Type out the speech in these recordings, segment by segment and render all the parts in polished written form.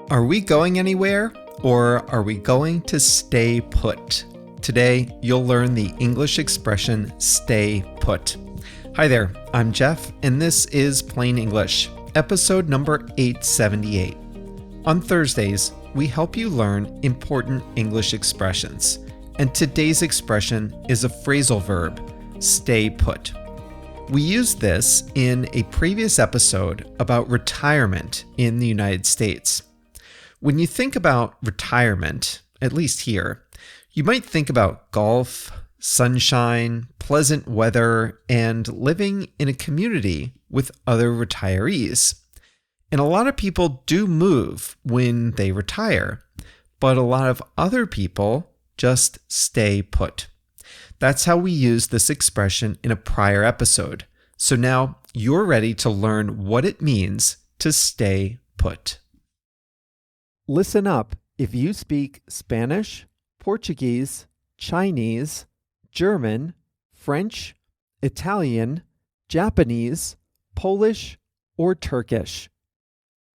Are we going anywhere, or are we going to stay put? Today, you'll learn the English expression stay put. Hi there, I'm Jeff, and this is Plain English, episode number 878. On Thursdays, we help you learn important English expressions, and today's expression is a phrasal verb, stay put. We used this in a previous episode about retirement in the United States. When you think about retirement, at least here, you might think about golf, sunshine, pleasant weather, and living in a community with other retirees. And a lot of people do move when they retire, but a lot of other people just stay put. That's how we used this expression in a prior episode. So now you're ready to learn what it means to stay put. Listen up if you speak Spanish, Portuguese, Chinese, German, French, Italian, Japanese, Polish, or Turkish.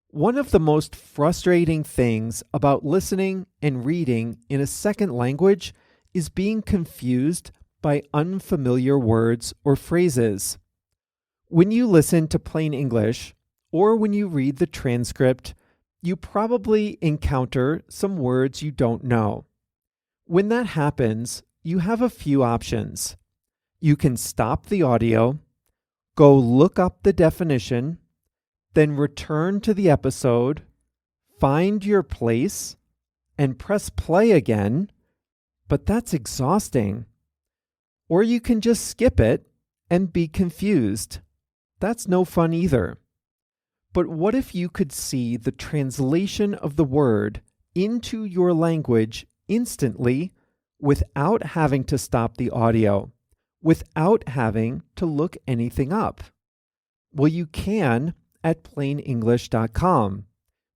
One of the most frustrating things about listening and reading in a second language is being confused by unfamiliar words or phrases. When you listen to plain English, or when you read the transcript, you probably encounter some words you don't know. When that happens, you have a few options. You can stop the audio, go look up the definition, then return to the episode, find your place, and press play again, but that's exhausting. Or you can just skip it and be confused. That's no fun either. But what if you could see the translation of the word into your language instantly without having to stop the audio, without having to look anything up? Well, you can at plainenglish.com.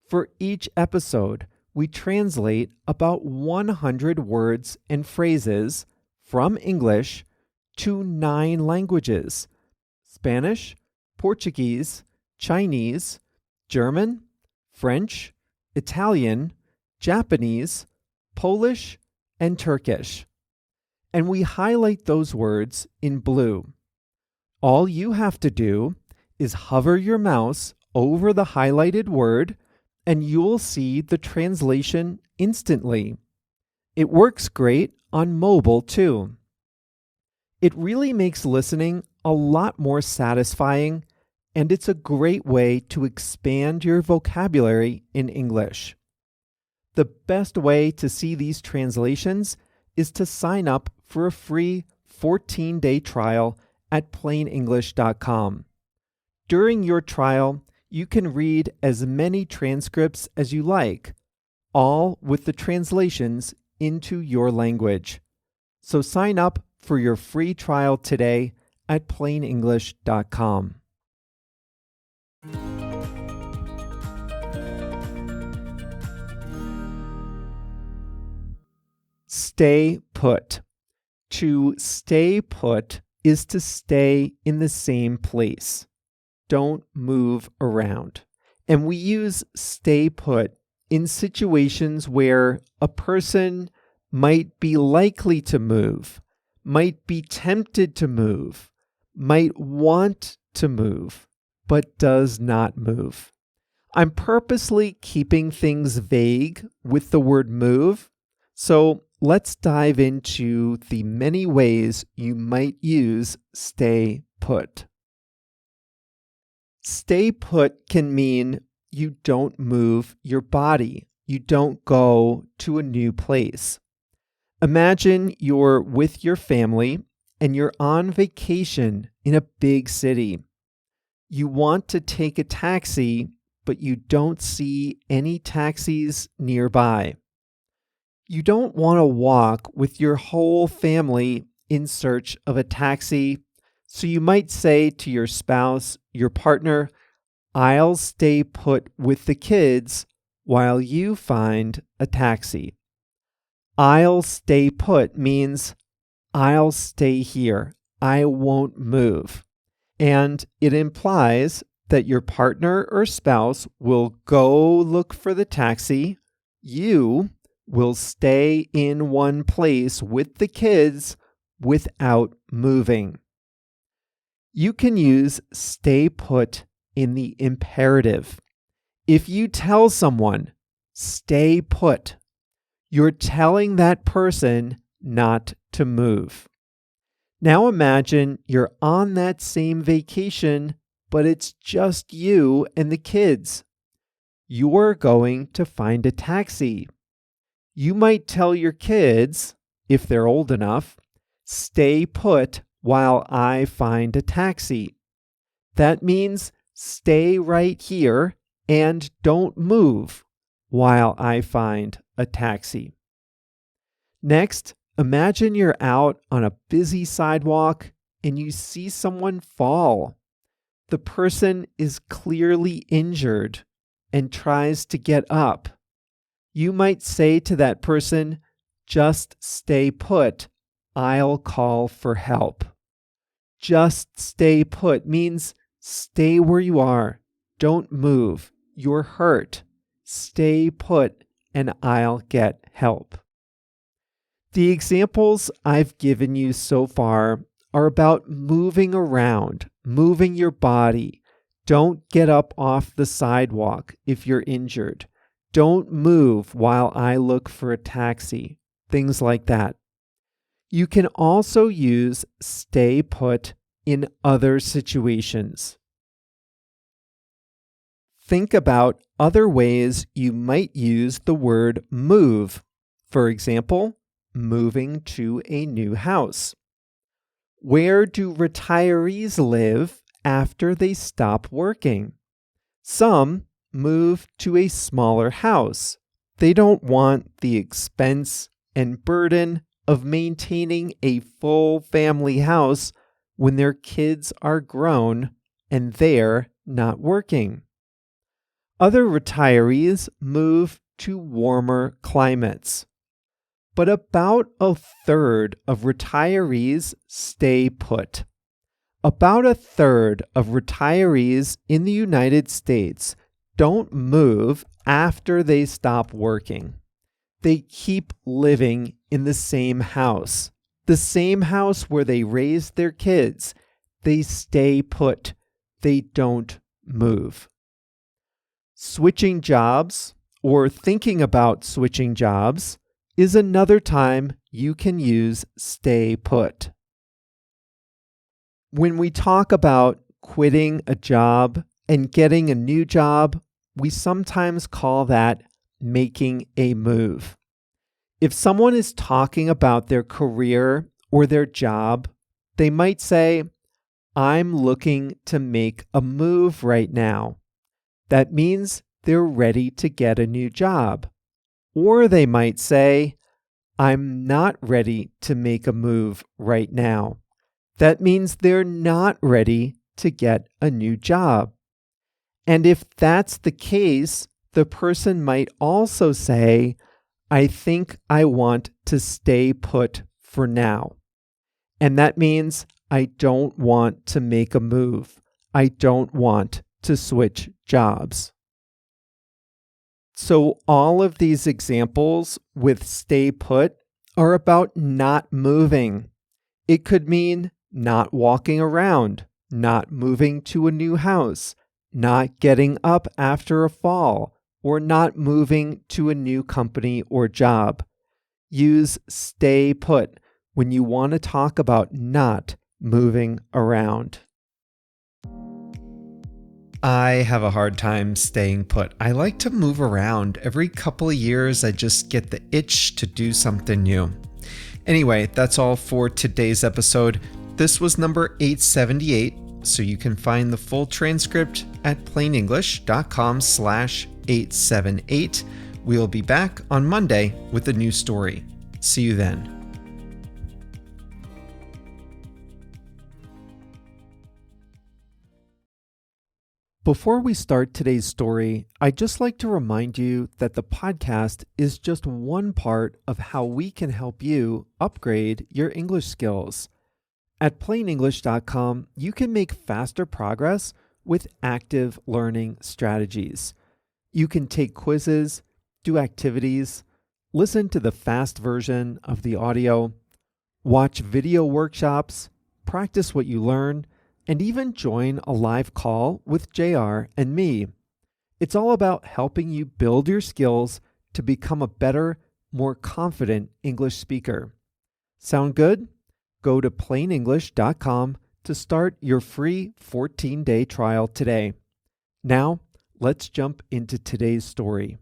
For each episode, we translate about 100 words and phrases from English to 9 languages: Spanish, Portuguese, Chinese, German, French, Italian, Japanese, Polish, and Turkish. And we highlight those words in blue. All you have to do is hover your mouse over the highlighted word, and you'll see the translation instantly. It works great on mobile too. It really makes listening a lot more satisfying, and it's a great way to expand your vocabulary in English. The best way to see these translations is to sign up for a free 14-day trial at plainenglish.com. During your trial, you can read as many transcripts as you like, all with the translations into your language. So sign up for your free trial today at plainenglish.com. Stay put. To stay put is to stay in the same place. Don't move around. And we use stay put in situations where a person might be likely to move, might be tempted to move, might want to move, but does not move. I'm purposely keeping things vague with the word move, so let's dive into the many ways you might use stay put. Stay put can mean you don't move your body. You don't go to a new place. Imagine you're with your family and you're on vacation in a big city. You want to take a taxi, but you don't see any taxis nearby. You don't want to walk with your whole family in search of a taxi, so you might say to your spouse, your partner, "I'll stay put with the kids while you find a taxi." I'll stay put means I'll stay here. I won't move. And it implies that your partner or spouse will go look for the taxi. You will stay in one place with the kids without moving. You can use stay put in the imperative. If you tell someone, stay put, you're telling that person not to move. Now imagine you're on that same vacation, but it's just you and the kids. You're going to find a taxi. You might tell your kids, if they're old enough, stay put while I find a taxi. That means stay right here and don't move while I find a taxi. Next, imagine you're out on a busy sidewalk and you see someone fall. The person is clearly injured and tries to get up. You might say to that person, just stay put, I'll call for help. Just stay put means stay where you are. Don't move. You're hurt. Stay put and I'll get help. The examples I've given you so far are about moving around, moving your body. Don't get up off the sidewalk if you're injured. Don't move while I look for a taxi. Things like that. You can also use stay put in other situations. Think about other ways you might use the word move. For example, moving to a new house. Where do retirees live after they stop working? Some move to a smaller house. They don't want the expense and burden of maintaining a full family house when their kids are grown and they're not working. Other retirees move to warmer climates. But about a third of retirees stay put. About a third of retirees in the United States don't move after they stop working. They keep living in the same house where they raised their kids. They stay put. They don't move. Switching jobs or thinking about switching jobs is another time you can use stay put. When we talk about quitting a job and getting a new job, we sometimes call that making a move. If someone is talking about their career or their job, they might say, I'm looking to make a move right now. That means they're ready to get a new job. Or they might say, I'm not ready to make a move right now. That means they're not ready to get a new job. And if that's the case, the person might also say, I think I want to stay put for now. And that means I don't want to make a move. I don't want to switch jobs. So all of these examples with stay put are about not moving. It could mean not walking around, not moving to a new house, not getting up after a fall, or not moving to a new company or job. Use stay put when you want to talk about not moving around. I have a hard time staying put. I like to move around. Every couple of years, I just get the itch to do something new. Anyway, that's all for today's episode. This was number 878, so you can find the full transcript at plainenglish.com/878. We'll be back on Monday with a new story. See you then. Before we start today's story, I'd just like to remind you that the podcast is just one part of how we can help you upgrade your English skills. At plainenglish.com, you can make faster progress with active learning strategies. You can take quizzes, do activities, listen to the fast version of the audio, watch video workshops, practice what you learn, and even join a live call with JR and me. It's all about helping you build your skills to become a better, more confident English speaker. Sound good? Go to plainenglish.com to start your free 14-day trial today. Now, let's jump into today's story.